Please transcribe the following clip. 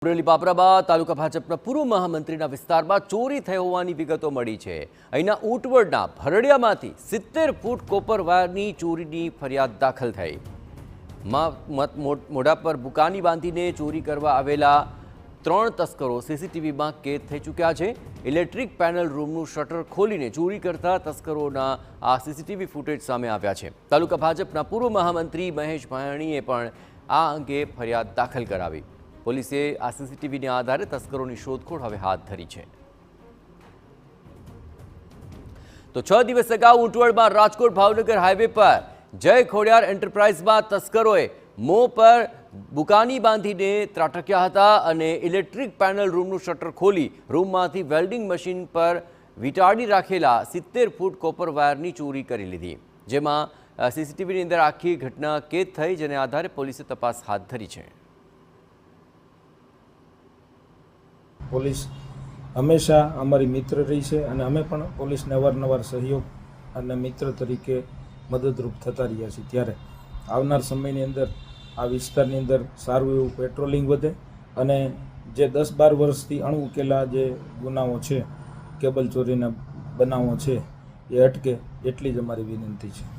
અમરેલી બાબરાબાદ તાલુકા ભાજપના પૂર્વ મહામંત્રીના વિસ્તારમાં ચોરી થઈ હોવાની વિગતો મળી છે। અહીંના ઊંટવડના ભરડિયામાંથી 70 ફૂટ કોપર વાયરની ચોરીની ફરિયાદ દાખલ થઈ। મોઢા પર બુકાની બાંધીને ચોરી કરવા આવેલા 3 તસ્કરો સીસીટીવીમાં કેદ થઈ ચૂક્યા છે। ઇલેક્ટ્રિક પેનલ રૂમનું શટર ખોલીને ચોરી કરતા તસ્કરોના આ સીસીટીવી ફૂટેજ સામે આવ્યા છે। તાલુકા ભાજપના પૂર્વ મહામંત્રી મહેશ ભાયાણીએ પણ આ અંગે ફરિયાદ દાખલ કરાવી। પોલીસે આ સીસીટીવીના આધારે તસ્કરોની શોધખોળ હવે હાથ ધરી છે। તો 6 દિવસ અગાઉ ઊંટવડમાં રાજકોટ ભાવનગર હાઈવે પર જય ખોડિયાર એન્ટરપ્રાઇઝમાં તસ્કરોએ મોં પર બુકાની બાંધીને ત્રાટક્યા હતા અને ઇલેક્ટ્રિક પેનલ રૂમનું શટર ખોલી રૂમમાંથી વેલ્ડિંગ મશીન પર વીંટાળી રાખેલા 70 ફૂટ કોપર વાયરની ચોરી કરી લીધી, જેમાં સીસીટીવીની અંદર આખી ઘટના કેદ થઈ, જેને આધારે પોલીસે તપાસ હાથ ધરી છે। પોલીસ હંમેશા અમારી મિત્ર રહી છે અને અમે પણ પોલીસને અવારનવાર સહયોગ અને મિત્ર તરીકે મદદરૂપ થતા રહ્યા છીએ। ત્યારે આવનાર સમયની અંદર આ વિસ્તારની અંદર સારું એવું પેટ્રોલિંગ વધે અને જે 10-12 વર્ષથી અણઉકેલા જે ગુનાઓ છે, કેબલ ચોરીના બનાવો છે, એ અટકે એટલી જ અમારી વિનંતી છે।